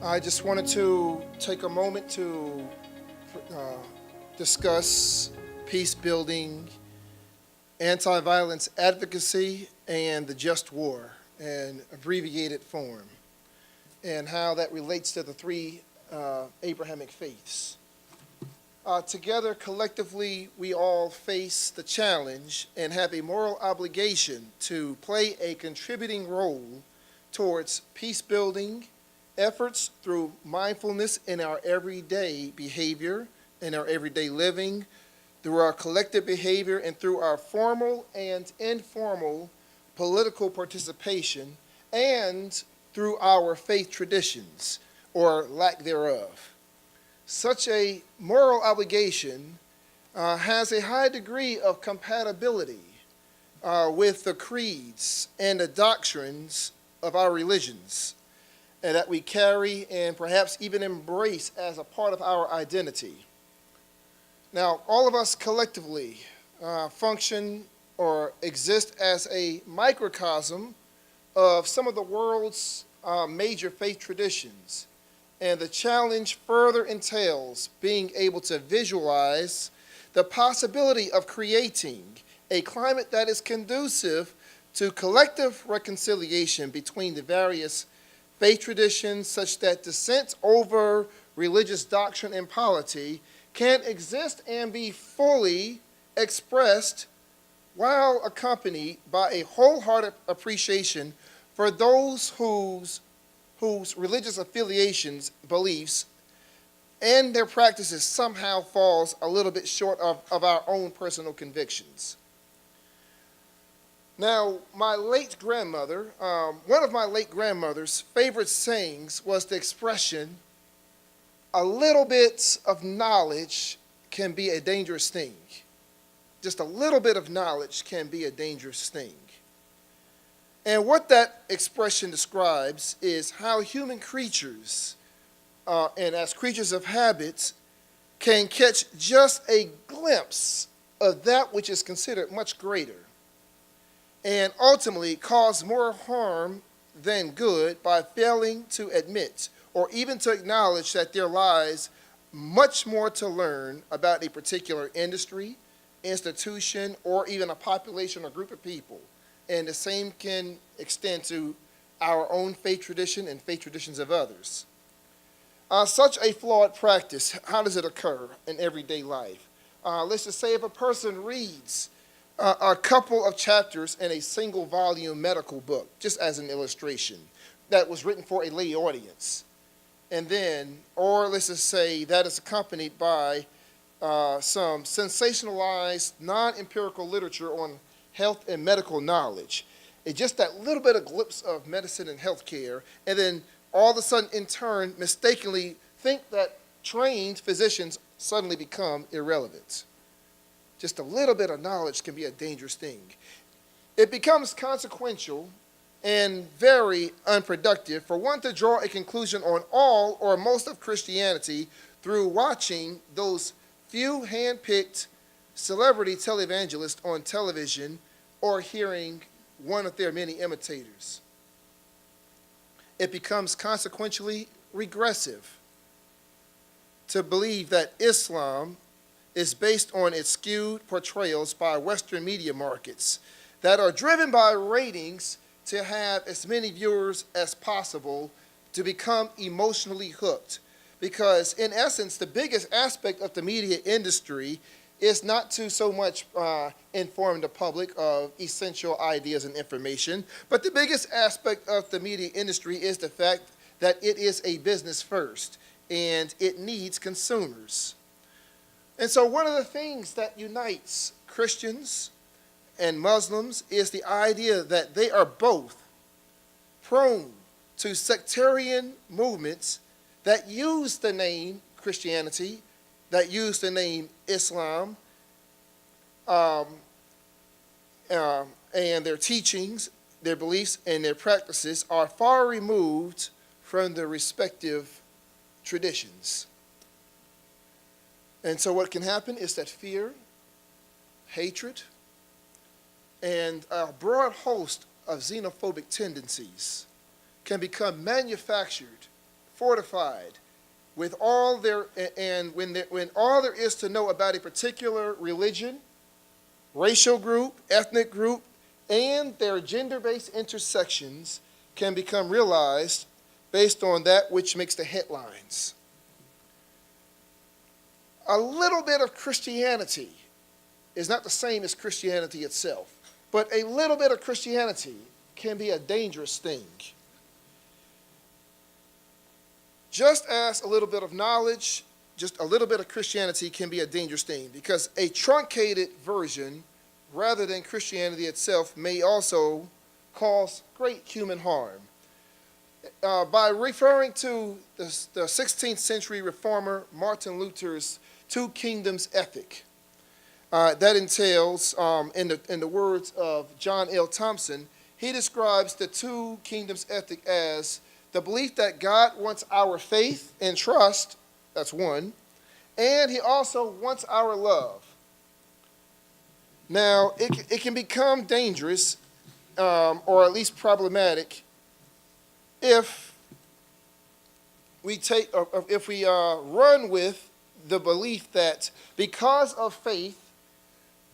I just wanted to take a moment to uh, discuss peace building, anti-violence advocacy, and the just war in abbreviated form, and how that relates to the three Abrahamic faiths. Together, collectively, we all face the challenge and have a moral obligation to play a contributing role towards peace building efforts through mindfulness in our everyday behavior, in our everyday living, through our collective behavior, and through our formal and informal political participation, and through our faith traditions, or lack thereof. Such a moral obligation has a high degree of compatibility with the creeds and the doctrines of our religions, and that we carry and perhaps even embrace as a part of our identity. Now, all of us collectively function or exist as a microcosm of some of the world's major faith traditions, and the challenge further entails being able to visualize the possibility of creating a climate that is conducive to collective reconciliation between the various faith traditions, such that dissent over religious doctrine and polity can exist and be fully expressed while accompanied by a wholehearted appreciation for those whose religious affiliations, beliefs, and their practices somehow falls a little bit short of our own personal convictions. Now, my late grandmother, one of my late grandmother's favorite sayings was the expression, "A little bit of knowledge can be a dangerous thing." Just a little bit of knowledge can be a dangerous thing. And what that expression describes is how human creatures, and as creatures of habits, can catch just a glimpse of that which is considered much greater, and ultimately cause more harm than good by failing to admit or even to acknowledge that there lies much more to learn about a particular industry, institution, or even a population or group of people. And the same can extend to our own faith tradition and faith traditions of others. Such a flawed practice, how does it occur in everyday life? Let's just say if a person reads a couple of chapters in a single volume medical book, just as an illustration, that was written for a lay audience. And then, or let's just say that is accompanied by some sensationalized, non-empirical literature on health and medical knowledge. It's just that little bit of glimpse of medicine and healthcare, and then all of a sudden, in turn, mistakenly think that trained physicians suddenly become irrelevant. Just a little bit of knowledge can be a dangerous thing. It becomes consequential and very unproductive for one to draw a conclusion on all or most of Christianity through watching those few hand-picked celebrity televangelists on television or hearing one of their many imitators. It becomes consequentially regressive to believe that Islam is based on its skewed portrayals by Western media markets that are driven by ratings to have as many viewers as possible to become emotionally hooked. Because in essence, the biggest aspect of the media industry is not to so much inform the public of essential ideas and information, but the biggest aspect of the media industry is the fact that it is a business first, and it needs consumers. And so one of the things that unites Christians and Muslims is the idea that they are both prone to sectarian movements that use the name Christianity, that use the name Islam, and their teachings, their beliefs, and their practices are far removed from their respective traditions. And so what can happen is that fear, hatred, and a broad host of xenophobic tendencies can become manufactured fortified with all there, and when all there is to know about a particular religion, racial group, ethnic group, and their gender-based intersections can become realized based on that which makes the headlines. A little bit of Christianity is not the same as Christianity itself, but a little bit of Christianity can be a dangerous thing. Just as a little bit of knowledge, just a little bit of Christianity can be a dangerous thing, because a truncated version, rather than Christianity itself, may also cause great human harm. By referring to the 16th century reformer Martin Luther's two kingdoms ethic, that entails, in the words of John L. Thompson, he describes the two kingdoms ethic as the belief that God wants our faith and trust, that's one, and he also wants our love. Now, it can become dangerous, or at least problematic, if we run with the belief that because of faith,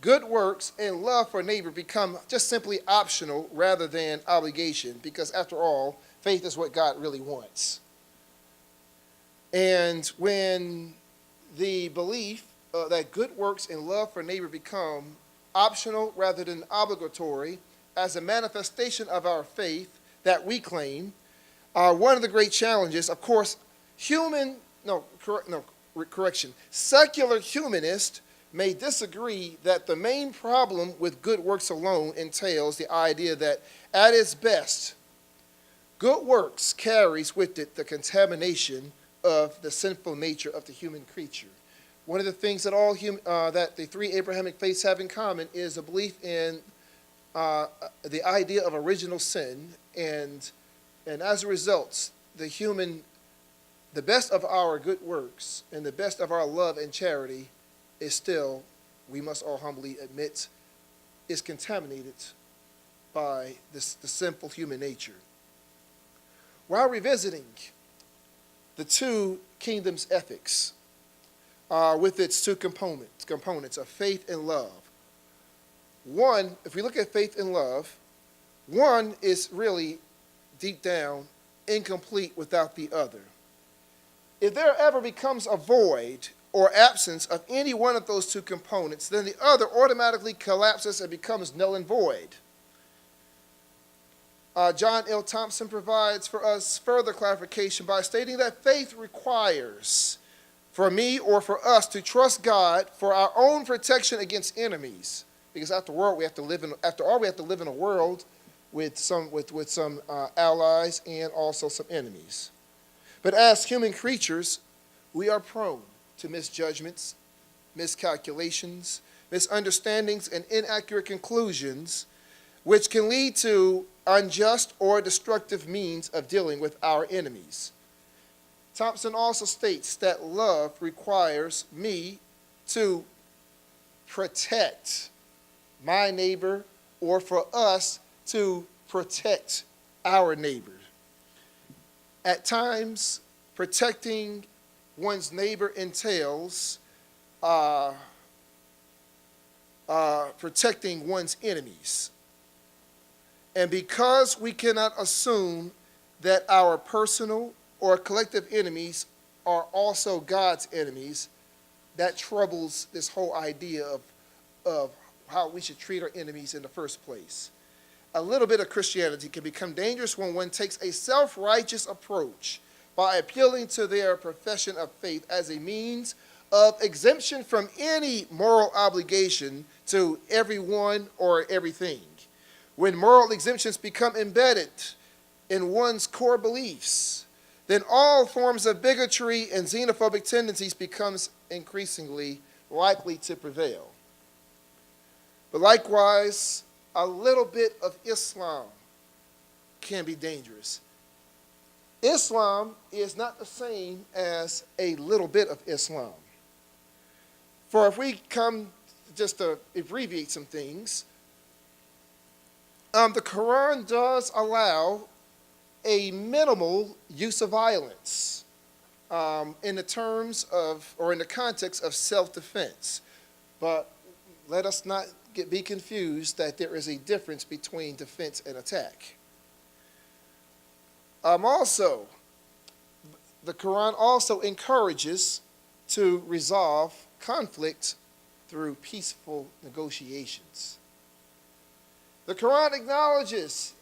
good works and love for neighbor become just simply optional rather than obligation, because after all, faith is what God really wants. And when the belief that good works and love for neighbor become optional rather than obligatory as a manifestation of our faith that we claim, one of the great challenges, of course, secular humanists may disagree that the main problem with good works alone entails the idea that at its best, good works carries with it the contamination of the sinful nature of the human creature. One of the things that that the three Abrahamic faiths have in common is a belief in the idea of original sin, and as a result, the best of our good works and the best of our love and charity is still, we must all humbly admit, is contaminated by the sinful human nature. While revisiting the two kingdoms ethics with its two components of faith and love, one, if we look at faith and love, one is really deep down incomplete without the other. If there ever becomes a void or absence of any one of those two components, then the other automatically collapses and becomes null and void. John L. Thompson provides for us further clarification by stating that faith requires for me or for us to trust God for our own protection against enemies, because after all, we have to live in a world with some allies and also some enemies. But as human creatures, we are prone to misjudgments, miscalculations, misunderstandings, and inaccurate conclusions, which can lead to unjust or destructive means of dealing with our enemies. Thompson also states that love requires me to protect my neighbor, or for us to protect our neighbor. At times, protecting one's neighbor entails protecting one's enemies. And because we cannot assume that our personal or collective enemies are also God's enemies, that troubles this whole idea of how we should treat our enemies in the first place. A little bit of Christianity can become dangerous when one takes a self-righteous approach by appealing to their profession of faith as a means of exemption from any moral obligation to everyone or everything. When moral exemptions become embedded in one's core beliefs, then all forms of bigotry and xenophobic tendencies becomes increasingly likely to prevail. But likewise, a little bit of Islam can be dangerous. Islam is not the same as a little bit of Islam. For if we come just to abbreviate some things, the Quran does allow a minimal use of violence. in the terms of, or in the context of self-defense. But let us not be confused that there is a difference between defense and attack. Also, the Quran also encourages to resolve conflict through peaceful negotiations. The Quran acknowledges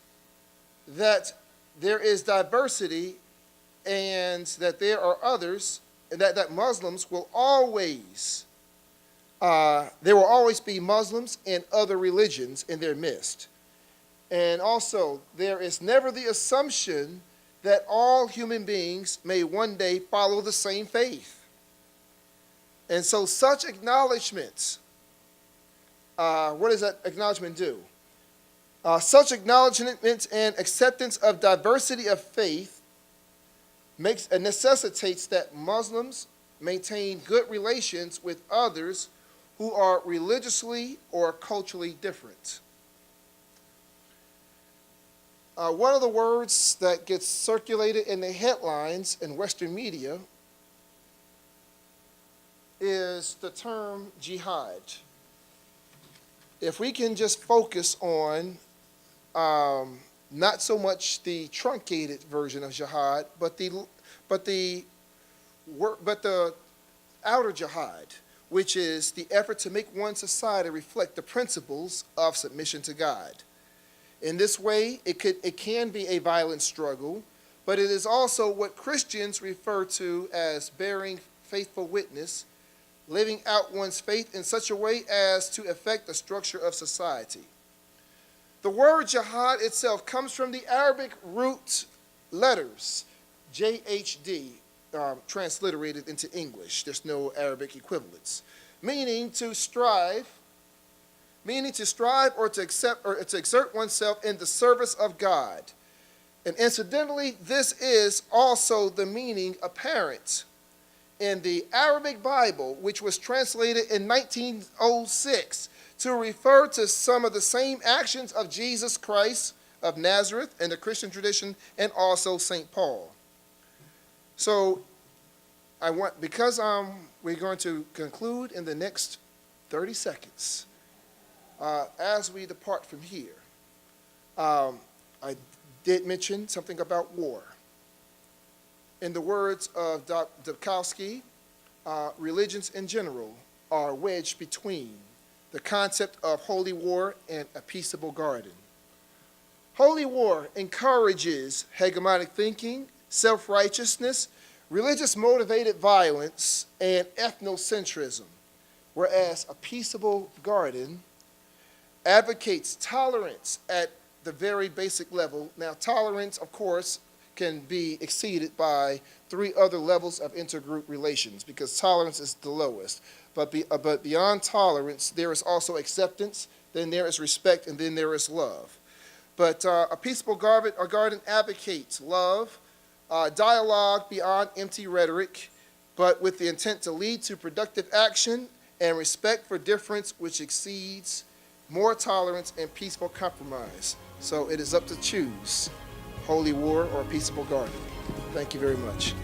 that there is diversity and that there are others, and that Muslims will always, there will always be Muslims and other religions in their midst. And also, there is never the assumption that all human beings may one day follow the same faith. And so such acknowledgments, what does that acknowledgement do? Such acknowledgments and acceptance of diversity of faith necessitates that Muslims maintain good relations with others who are religiously or culturally different. One of the words that gets circulated in the headlines in Western media is the term jihad. If we can just focus on not so much the truncated version of jihad, but the outer jihad, which is the effort to make one society reflect the principles of submission to God. In this way, it can be a violent struggle, but it is also what Christians refer to as bearing faithful witness, living out one's faith in such a way as to affect the structure of society. The word jihad itself comes from the Arabic root letters, JHD, transliterated into English. There's no Arabic equivalents, meaning to strive or to accept or to exert oneself in the service of God. And incidentally, this is also the meaning apparent in the Arabic Bible, which was translated in 1906 to refer to some of the same actions of Jesus Christ of Nazareth in the Christian tradition, and also St. Paul. So because we're going to conclude in the next 30 seconds, as we depart from here, I did mention something about war. In the words of Advocacy, religions in general are wedged between the concept of holy war and a peaceable garden. Holy war encourages hegemonic thinking, self-righteousness, religious-motivated violence, and ethnocentrism, whereas a peaceable garden advocates tolerance at the very basic level. Now, tolerance, of course, can be exceeded by 3 other levels of intergroup relations, because tolerance is the lowest. But beyond tolerance, there is also acceptance, then there is respect, and then there is love. But a peaceable garden advocates love, dialogue beyond empty rhetoric, but with the intent to lead to productive action and respect for difference, which exceeds more tolerance and peaceful compromise. So it is up to choose holy war or a peaceable garden. Thank you very much.